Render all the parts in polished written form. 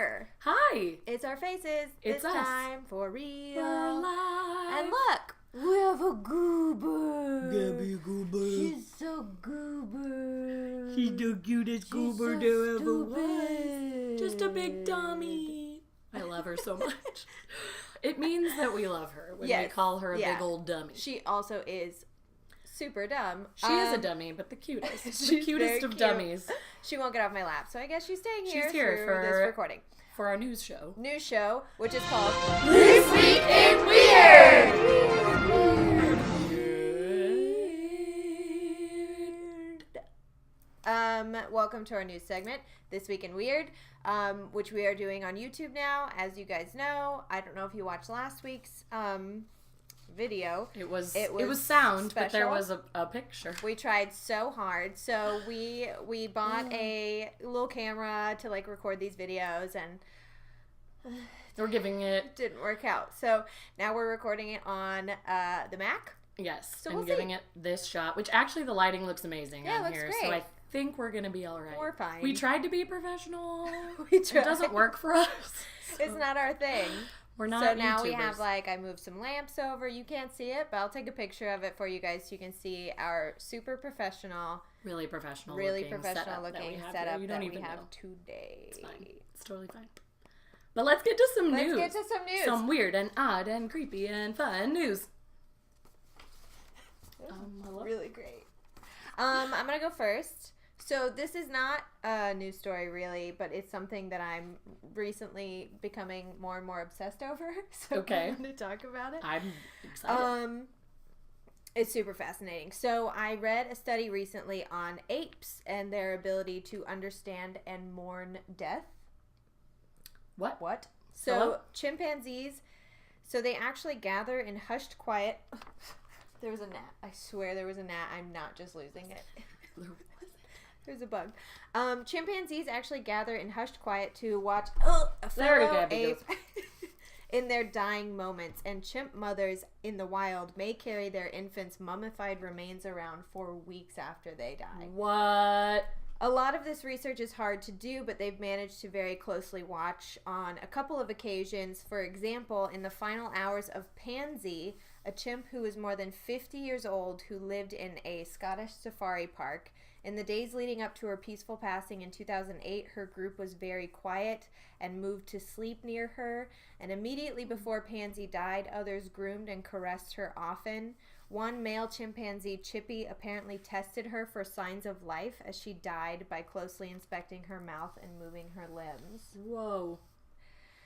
here. Hi. It's our faces. It's us. Time for real. We're live. And look, we have a goober. Gabby Goober. She's so goober. She's the cutest goober so there ever stupid. was. Just a big dummy. I love her so much. It means that we love her when we call her a big old dummy. She also is super dumb. She is a dummy, but the cutest. She's the cutest of cute. dummies. She won't get off my lap, so I guess she's staying here, She's here for this recording. For our news show. News show, which is called This Week in Weird! Welcome to our news segment, This Week in Weird, which we are doing on YouTube now, as you guys know. I don't know if you watched last week's video. It was sound, special. but there was a picture. We tried so hard. So we bought a little camera to like record these videos, and we're giving it didn't work out. So now we're recording it on the Mac. Yes, so and we'll giving it this shot, which actually the lighting looks amazing on looks here. great. So I think we're gonna be all right. We're fine. We tried to be professional. We tried. It doesn't work for us. So It's not our thing. We're not. So now YouTubers. we have I moved some lamps over. You can't see it, but I'll take a picture of it for you guys so you can see our super professional, really professional looking setup that we have today. It's fine. It's totally fine. But let's get to some news. Let's get to some news. Some weird and odd and creepy and fun news. Hello? Really great. I'm gonna go first. So this is not a news story really, but it's something that I'm recently becoming more and more obsessed over. So okay. I'm going to talk about it. I'm excited. It's super fascinating. So I read a study recently on apes and their ability to understand and mourn death. What? So Hello? chimpanzees, so they actually gather in hushed quiet. There was a gnat. I swear there was a gnat. I'm not just losing it. There's a bug. Chimpanzees actually gather in hushed quiet to watch a fellow ape in their dying moments, and chimp mothers in the wild may carry their infants' mummified remains around for weeks after they die. What? A lot of this research is hard to do, but they've managed to very closely watch on a couple of occasions. For example, in the final hours of Pansy, a chimp who was more than 50 years old who lived in a Scottish safari park. In the days leading up to her peaceful passing in 2008, her group was very quiet and moved to sleep near her. And immediately before Pansy died, others groomed and caressed her often. One male chimpanzee, Chippy, apparently tested her for signs of life as she died by closely inspecting her mouth and moving her limbs. Whoa.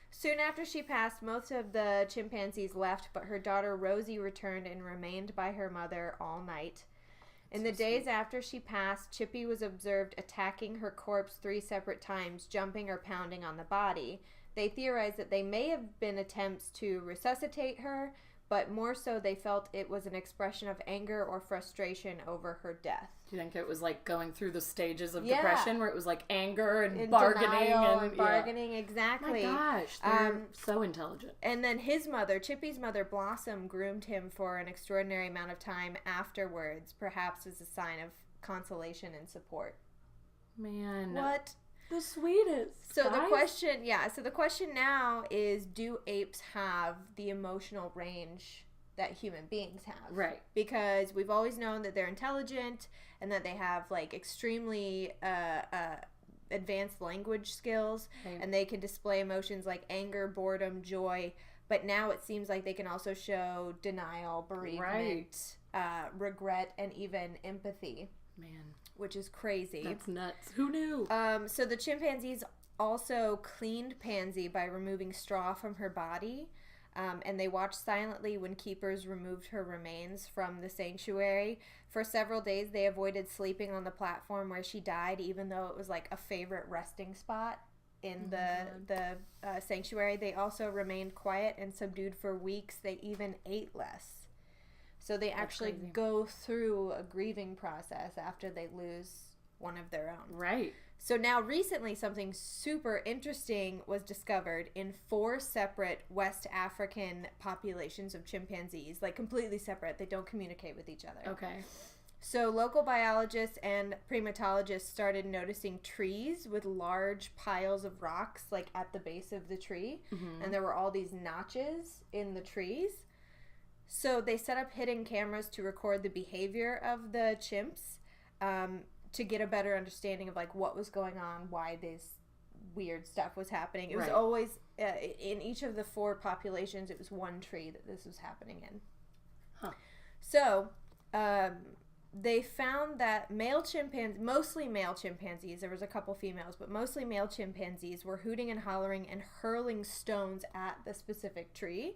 Soon after she passed, most of the chimpanzees left, but her daughter Rosie returned and remained by her mother all night. In the days after she passed, Chippy was observed attacking her corpse 3 separate times, jumping or pounding on the body. They theorized that they may have been attempts to resuscitate her, but more so they felt it was an expression of anger or frustration over her death. Do you think it was like going through the stages of depression where it was like anger and bargaining and bargaining, exactly. My gosh, they're so intelligent. And then his mother, Chippy's mother, Blossom, groomed him for an extraordinary amount of time afterwards, perhaps as a sign of consolation and support. Man. What? The sweetest. So the question now is, do apes have the emotional range that human beings have? Right. Because we've always known that they're intelligent and that they have like extremely advanced language skills, and they can display emotions like anger, boredom, joy, but now it seems like they can also show denial, bereavement, regret, and even empathy. Man. Which is crazy. That's nuts. Who knew? So the chimpanzees also cleaned Pansy by removing straw from her body, and they watched silently when keepers removed her remains from the sanctuary. For several days, they avoided sleeping on the platform where she died, even though it was like a favorite resting spot in the sanctuary. They also remained quiet and subdued for weeks. They even ate less. So they actually go through a grieving process after they lose one of their own. Right. So now recently something super interesting was discovered in 4 separate West African populations of chimpanzees, like completely separate. They don't communicate with each other. Okay. So local biologists and primatologists started noticing trees with large piles of rocks like at the base of the tree. Mm-hmm. And there were all these notches in the trees. So they set up hidden cameras to record the behavior of the chimps to get a better understanding of like what was going on, why this weird stuff was happening. It was always, in each of the 4 populations, it was one tree that this was happening in. Huh. So... they found that mostly male chimpanzees, there was a couple females, but mostly male chimpanzees were hooting and hollering and hurling stones at the specific tree.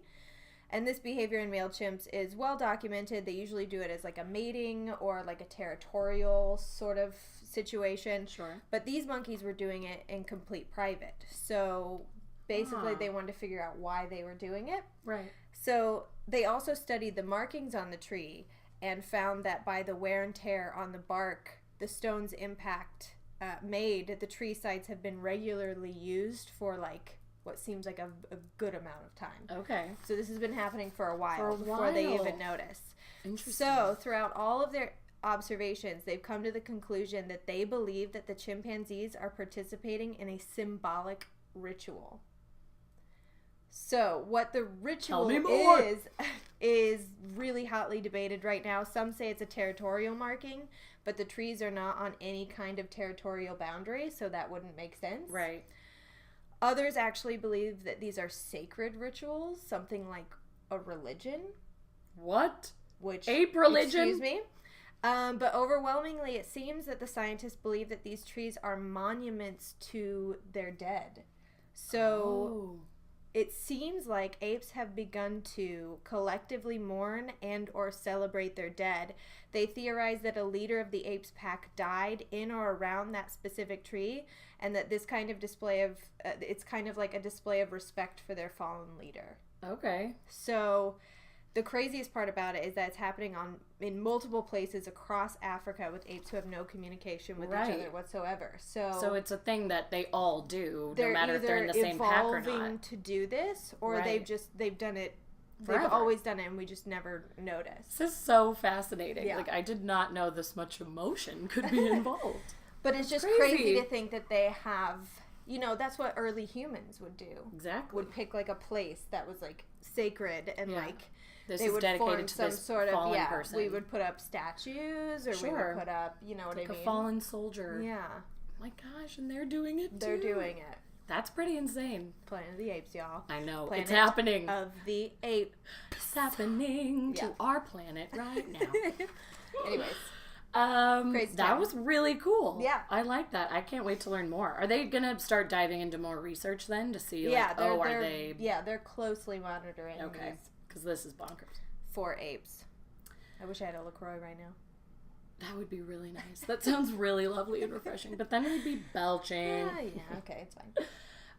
And this behavior in male chimps is well documented. They usually do it as like a mating or like a territorial sort of situation. Sure. But these monkeys were doing it in complete private. So basically they wanted to figure out why they were doing it. Right. So they also studied the markings on the tree and found that by the wear and tear on the bark, the stone's impact made, the tree sites have been regularly used for like what seems like a good amount of time. Okay. So this has been happening for a while before they even notice. Interesting. So throughout all of their observations, they've come to the conclusion that they believe that the chimpanzees are participating in a symbolic ritual. So what the ritual is really hotly debated right now. Some say it's a territorial marking, but the trees are not on any kind of territorial boundary, so that wouldn't make sense. Right. Others actually believe that these are sacred rituals, something like a religion. What? Which ape religion? Excuse me. But overwhelmingly, it seems that the scientists believe that these trees are monuments to their dead. So it seems like apes have begun to collectively mourn and or celebrate their dead. They theorize that a leader of the apes pack died in or around that specific tree, and that this kind of display of, it's kind of like a display of respect for their fallen leader. Okay. So the craziest part about it is that it's happening in multiple places across Africa with apes who have no communication with each other whatsoever. So it's a thing that they all do, no matter if they're in the same pack or not. They're evolving to do this, or they've done it. Forever. They've always done it, and we just never noticed. This is so fascinating. Yeah. Like, I did not know this much emotion could be involved. But it's just crazy to think that they have, that's what early humans would do. Exactly. Would pick, like, a place that was, like, sacred and, like, this they is would dedicated form to some this sort of, person. We would put up statues, or we would put up, you know what like I mean? A fallen soldier. Yeah. Oh my gosh, and they're doing it too. They're doing it. That's pretty insane. Planet of the Apes, y'all. I know. Planet it's happening. Of the Apes. It's happening to our planet right now. Anyways. Crazy that was really cool. Yeah. I like that. I can't wait to learn more. Are they going to start diving into more research then to see, are they... Yeah, they're closely monitoring these. Because this is bonkers. 4 apes. I wish I had a LaCroix right now. That would be really nice. That sounds really lovely and refreshing. But then we'd be belching. Yeah, okay, it's fine.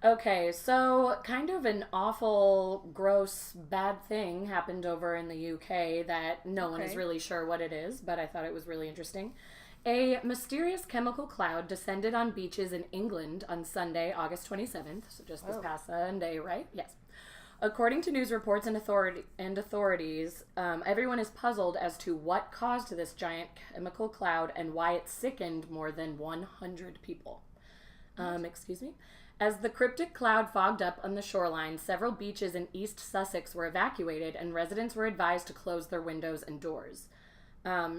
Okay, so kind of an awful, gross, bad thing happened over in the UK that no one is really sure what it is, but I thought it was really interesting. A mysterious chemical cloud descended on beaches in England on Sunday, August 27th, so just this past Sunday, right? Yes. According to news reports and authorities, everyone is puzzled as to what caused this giant chemical cloud and why it sickened more than 100 people. Excuse me? As the cryptic cloud fogged up on the shoreline, several beaches in East Sussex were evacuated and residents were advised to close their windows and doors.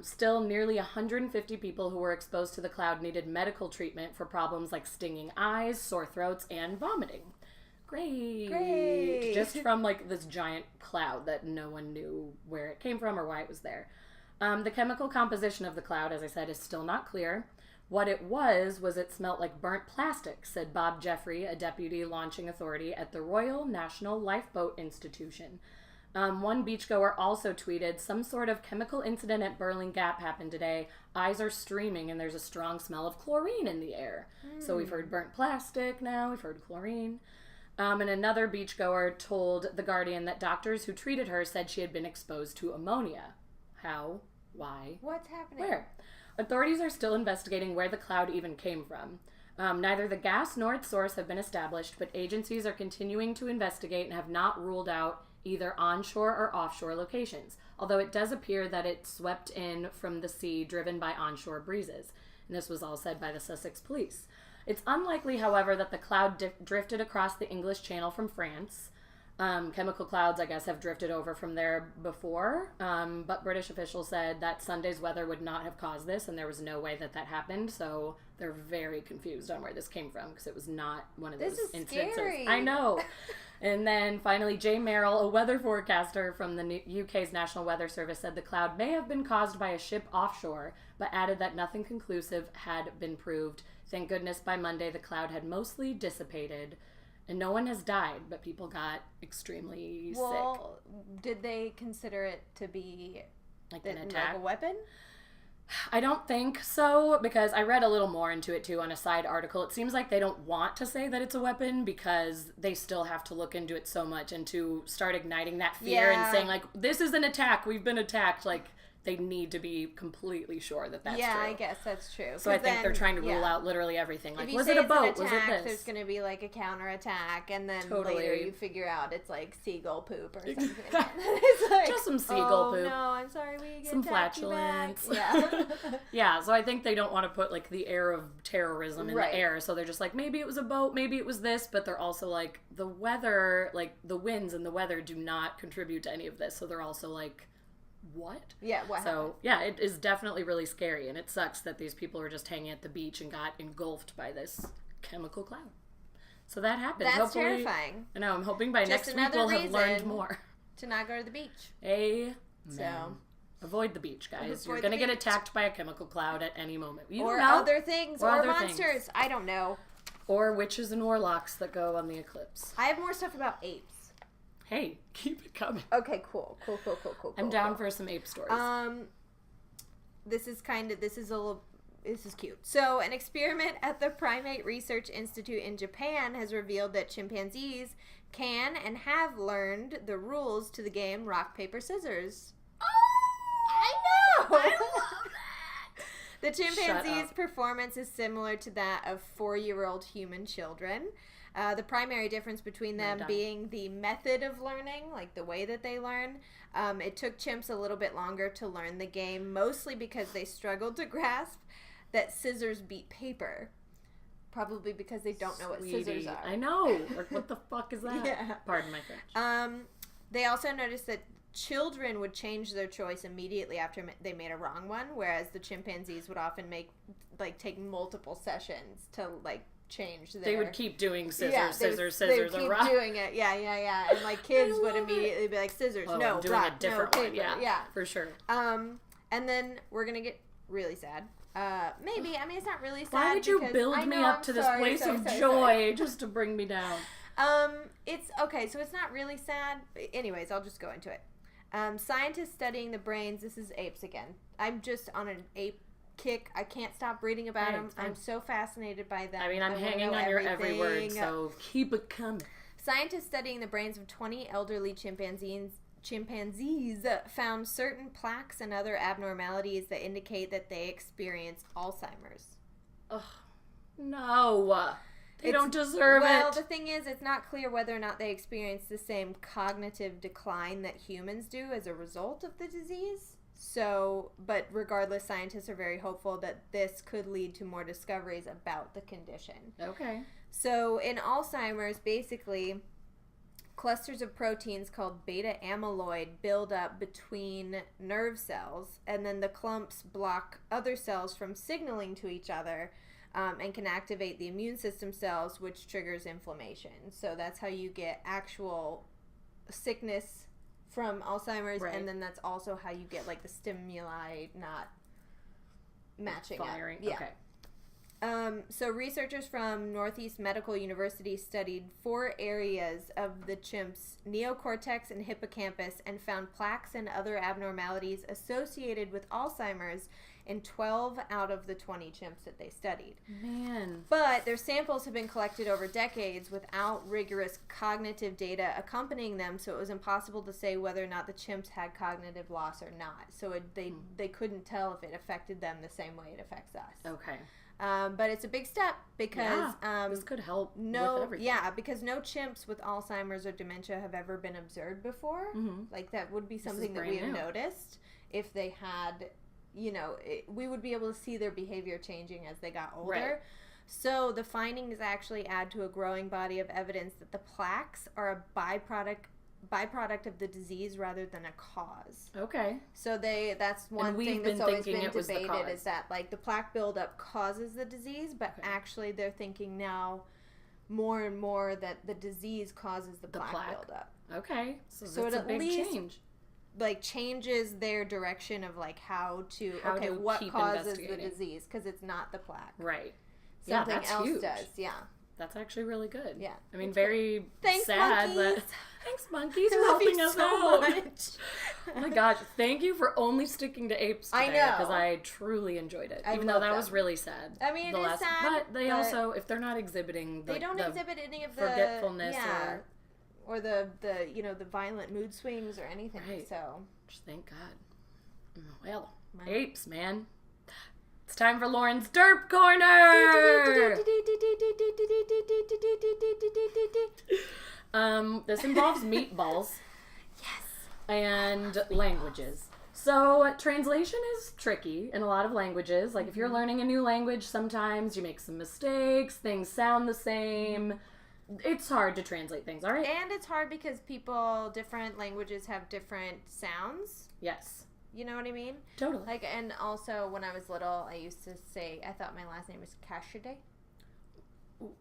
Still, nearly 150 people who were exposed to the cloud needed medical treatment for problems like stinging eyes, sore throats, and vomiting. Great. Just from like this giant cloud that no one knew where it came from or why it was there. The chemical composition of the cloud, as I said, is still not clear. What it was it smelt like burnt plastic, said Bob Jeffrey, a deputy launching authority at the Royal National Lifeboat Institution. One beachgoer also tweeted, "Some sort of chemical incident at Burling Gap happened today. Eyes are streaming and there's a strong smell of chlorine in the air." So we've heard burnt plastic now, we've heard chlorine. And another beachgoer told The Guardian that doctors who treated her said she had been exposed to ammonia. How? Why? What's happening? Where? Authorities are still investigating where the cloud even came from. Neither the gas nor its source have been established, but agencies are continuing to investigate and have not ruled out either onshore or offshore locations, although it does appear that it swept in from the sea driven by onshore breezes. And this was all said by the Sussex police. It's unlikely, however, that the cloud drifted across the English Channel from France. Chemical clouds, I guess, have drifted over from there before, but British officials said that Sunday's weather would not have caused this, and there was no way that happened, so they're very confused on where this came from, because it was not one of those instances. Scary. I know. And then finally, Jay Merrill, a weather forecaster from the UK's National Weather Service, said the cloud may have been caused by a ship offshore, but added that nothing conclusive had been proved. Thank goodness by Monday the cloud had mostly dissipated. And no one has died, but people got extremely sick. Well, did they consider it to be like an attack? Like a weapon? I don't think so, because I read a little more into it too on a side article. It seems like they don't want to say that it's a weapon because they still have to look into it so much and to start igniting that fear and saying like, this is an attack, we've been attacked. Like, they need to be completely sure that that's true. Yeah, I guess that's true. So I think they're trying to rule out literally everything. Like, was it a boat? Attack, was it this? There's going to be like a counterattack, and then later you figure out it's like seagull poop or something. It's like, just some seagull poop. Oh no, I'm sorry, we get some flatulence. Yeah. Yeah, so I think they don't want to put like the air of terrorism in the air. So they're just like, maybe it was a boat, maybe it was this, but they're also like, the weather, like the winds and the weather do not contribute to any of this. So they're also like, what? Yeah, what happened? Yeah, it is definitely really scary, and it sucks that these people were just hanging at the beach and got engulfed by this chemical cloud. So that happened. That's terrifying. I know, I'm hoping by next week we'll have learned more. To not go to the beach. Amen. So, avoid the beach, guys. You're going to get attacked by a chemical cloud at any moment. You or don't know. Other things, or monsters. Things. I don't know. Or witches and warlocks that go on the eclipse. I have more stuff about apes. Hey, keep it coming. Okay, cool. I'm down for some ape stories. This is cute. So, an experiment at the Primate Research Institute in Japan has revealed that chimpanzees can and have learned the rules to the game rock, paper, scissors. Oh! I know! I love that! The chimpanzee's performance is similar to that of 4-year-old human children. The primary difference between them being the method of learning, like the way that they learn. It took chimps a little bit longer to learn the game, mostly because they struggled to grasp that scissors beat paper. Probably because they don't know what scissors are. I know. Like, what the fuck is that? Yeah. Pardon my French. They also noticed that children would change their choice immediately after they made a wrong one, whereas the chimpanzees would often take multiple sessions to change their... They would keep doing scissors, they would keep rock. doing it, yeah. And kids would immediately be like, scissors, no, I'm doing rock, a different no, one, paper. yeah, for sure. And then we're gonna get really sad. Maybe, I mean, it's not really sad. Why would you build me up to this place of joy just to bring me down? It's okay, so it's not really sad. Anyways, I'll just go into it. Scientists studying the brains, this is apes again. I'm just on an ape kick. I can't stop reading about them. I'm so fascinated by them. I mean, I'm hanging on your every word, so keep it coming. Scientists studying the brains of 20 elderly chimpanzees found certain plaques and other abnormalities that indicate that they experience Alzheimer's. Ugh, no. They don't deserve it. Well, the thing is, it's not clear whether or not they experience the same cognitive decline that humans do as a result of the disease. So, but regardless, scientists are very hopeful that this could lead to more discoveries about the condition. Okay. So, in Alzheimer's, basically, clusters of proteins called beta amyloid build up between nerve cells, and then the clumps block other cells from signaling to each other, and can activate the immune system cells, which triggers inflammation. So that's how you get actual sickness from Alzheimer's, right. And then that's also how you get the stimuli not matching firing. Up. Yeah. Okay. So researchers from Northeast Medical University studied 4 areas of the chimp's neocortex and hippocampus and found plaques and other abnormalities associated with Alzheimer's in 12 out of the 20 chimps that they studied. Man. But their samples have been collected over decades without rigorous cognitive data accompanying them, so it was impossible to say whether or not the chimps had cognitive loss or not. So they couldn't tell if it affected them the same way it affects us. Okay. But it's a big step because this could help with everything. Yeah, because no chimps with Alzheimer's or dementia have ever been observed before. Mm-hmm. Like that would be something that we have noticed if they had, we would be able to see their behavior changing as they got older. Right. So the findings actually add to a growing body of evidence that the plaques are a byproduct of the disease rather than a cause. Okay. So that's one thing that's always been debated is that like the plaque buildup causes the disease, but actually they're thinking now more and more that the disease causes the plaque buildup. Okay. So that's a big change. Like changes their direction of like how to what causes the disease, because it's not the plaque. Right. Something else huge. Does. Yeah. That's actually really good. Yeah. I mean, very sad monkeys. Thanks, monkeys, for helping us out. Oh my gosh. Thank you for only sticking to apes today. I know. Because I truly enjoyed it. Even though that was really sad. I mean, it's sad. But they also, if they're not exhibiting they don't exhibit any of the forgetfulness or the violent mood swings or anything. Right. So just thank God. Well, apes, man. It's time for Lauren's Derp Corner! This involves meatballs. Yes. And languages. So, translation is tricky in a lot of languages. Like, if you're learning a new language, sometimes you make some mistakes, things sound the same. It's hard to translate things, all right? And it's hard because different languages have different sounds. Yes. You know what I mean? Totally. Like, and also when I was little, I used to say I thought my last name was Cassidy.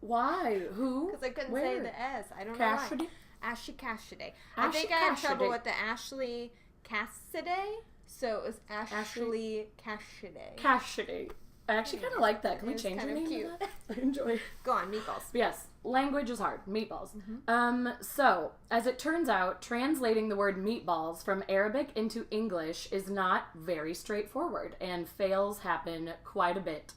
Why? Who? Because I couldn't say the S. I don't know why. Ashley Cassidy. I think I had trouble with the Ashley Cassidy, so it was Ashley Cassidy. Cassidy. I actually kind of like that. Can we change your name to that? I enjoy it. Go on, meatballs. Yes, language is hard. Meatballs. Mm-hmm. So, as it turns out, translating the word meatballs from Arabic into English is not very straightforward, and fails happen quite a bit.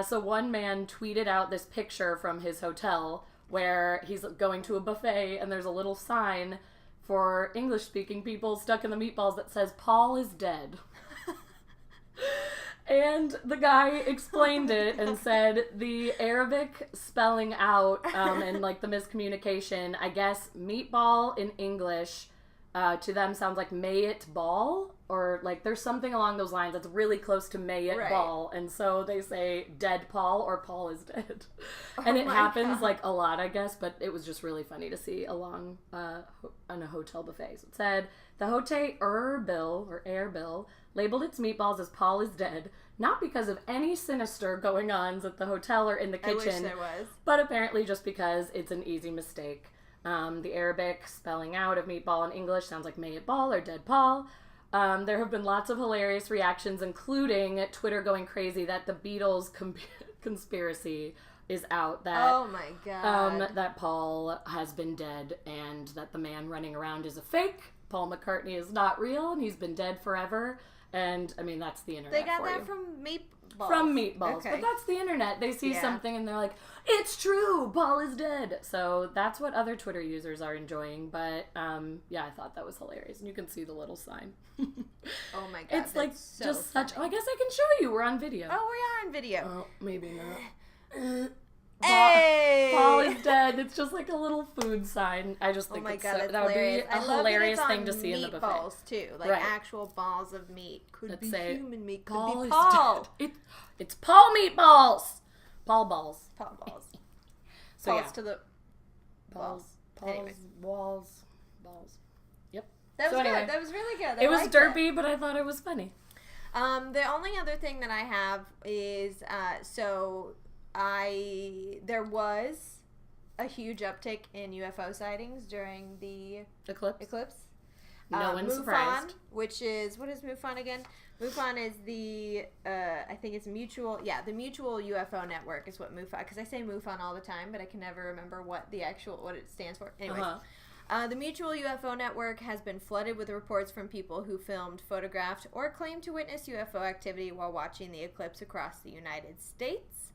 So one man tweeted out this picture from his hotel where he's going to a buffet, and there's a little sign for English-speaking people stuck in the meatballs that says, "Paul is dead." And the guy explained it and said the Arabic spelling out and like the miscommunication, I guess meatball in English to them sounds like may it ball, or like there's something along those lines that's really close to may it ball, and so they say dead Paul or Paul is dead. And it happens like a lot, I guess, but it was just really funny to see along on a hotel buffet. So it said the Hotel bill labeled its meatballs as Paul is dead, not because of any sinister going-ons at the hotel or in the kitchen, I wish there was, but apparently just because it's an easy mistake. The Arabic spelling out of meatball in English sounds like may it ball or dead Paul. There have been lots of hilarious reactions, including Twitter going crazy that the Beatles conspiracy is out, that oh my god, that Paul has been dead and that the man running around is a fake. Paul McCartney is not real and he's been dead forever. And I mean, that's the internet. They got for that you. from Meatballs. From Meatballs. Okay. But that's the internet. They see something and they're like, it's true, Paul is dead. So that's what other Twitter users are enjoying. But yeah, I thought that was hilarious. And you can see the little sign. Oh my god. It's like so just funny. such. I guess I can show you. We're on video. Oh, we are on video. Oh, maybe not. Hey! Paul is dead. It's just like a little food sign. I just think that would be a hilarious thing to see in the buffet. Meatballs too, like actual balls of meat. Could be human meat. Could Paul be Paul. It's Paul meatballs. Paul balls. Paul balls. So balls to the balls. Anyways. Balls. Yep. That was good. That was really good. It was derpy, but I thought it was funny. The only other thing that I have is there was a huge uptick in UFO sightings during the eclipse. No one's MUFON, surprised. Which is, what is MUFON again? MUFON is the, I think it's the Mutual UFO Network is what MUFON, because I say MUFON all the time, but I can never remember what it stands for. Anyways, the Mutual UFO Network has been flooded with reports from people who filmed, photographed, or claimed to witness UFO activity while watching the eclipse across the United States.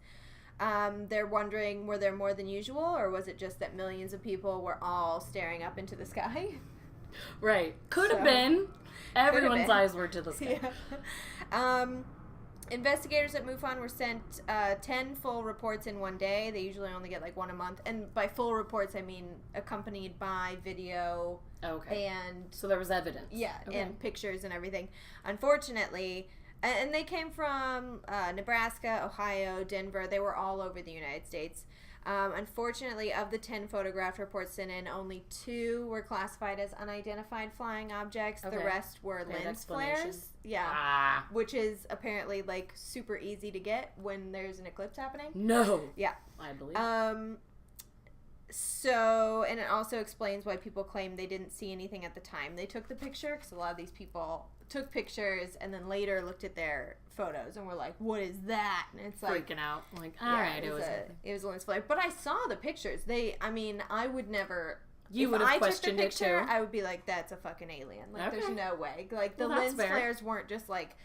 They're wondering, were there more than usual, or was it just that millions of people were all staring up into the sky? Right. Could have been. Everyone's eyes were to the sky. Yeah. Investigators at MUFON were sent 10 full reports in one day. They usually only get like one a month. And by full reports, I mean accompanied by video. Okay. And so there was evidence. Yeah, okay. and pictures and everything. Unfortunately, and they came from Nebraska, Ohio, Denver. They were all over the United States. Unfortunately, of the 10 photographed reports sent in, only 2 were classified as unidentified flying objects. Okay. The rest were lens flares. Yeah. Which is apparently like super easy to get when there's an eclipse happening. No. Yeah. I believe. So, and it also explains why people claim they didn't see anything at the time they took the picture, because a lot of these people took pictures and then later looked at their photos and were like, what is that? And it's like freaking out, like, all right, it was a lens flare. But I saw the pictures. I would never, you would have questioned it too. I would be like, that's a fucking alien. Like, there's no way. Like, the lens flares weren't just like,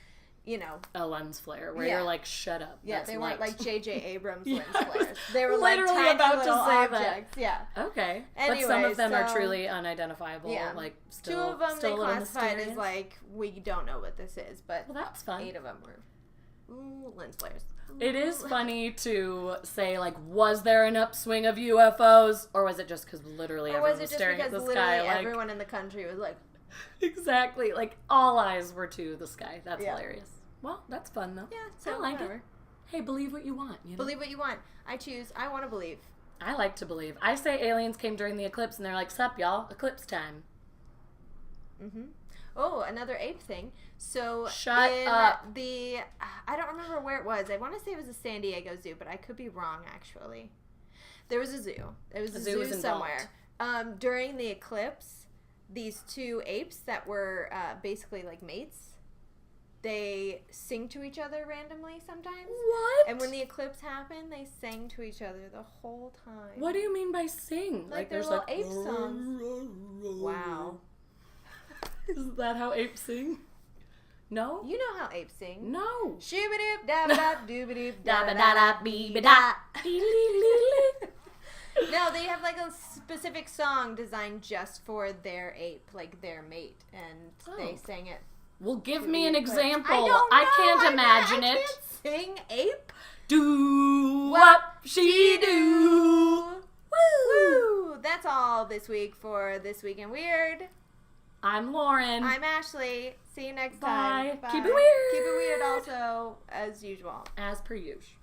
you know, a lens flare where you're like, shut up. Yeah, that's they light. weren't like J.J. Abrams lens flares. They were literally like about to say objects. that. Yeah. Okay. Anyway, but some of them are truly unidentifiable. Yeah. Like, still, 2 of them still they a little classified mysterious. as like, we don't know what this is, but well, that's fun. 8 of them were lens flares. It is funny to say, like, was there an upswing of UFOs, or was it just because literally everyone was staring at the sky? Like, everyone in the country was like, exactly, like all eyes were to the sky. That's hilarious. Well, that's fun though. Yeah, so I like whatever. it. Hey, believe what you want. You know? Believe what you want. I want to believe. I like to believe. I say aliens came during the eclipse, and they're like, "Sup, y'all? Eclipse time." Mm-hmm. Oh, another ape thing. So shut up. I don't remember where it was. I want to say it was the San Diego Zoo, but I could be wrong. Actually, there was a zoo. There was a zoo somewhere. During the eclipse, these 2 apes that were basically like mates. They sing to each other randomly sometimes. What? And when the eclipse happened, they sang to each other the whole time. What do you mean by sing? Like there's little ape songs. Wow. Is that how apes sing? No? You know how apes sing. No. Shooby-doop, dabba-dap, doobie-doop, dabba-da-da, bee-ba-da. No, they have like a specific song designed just for their ape, like their mate, and they sang it. Well, give me an example. I can't imagine it. I can't sing ape. Do what she do. Woo! That's all this week for This Week in Weird. I'm Lauren. I'm Ashley. See you next time. Bye. Keep it weird. Keep it weird also, as usual. As per usual.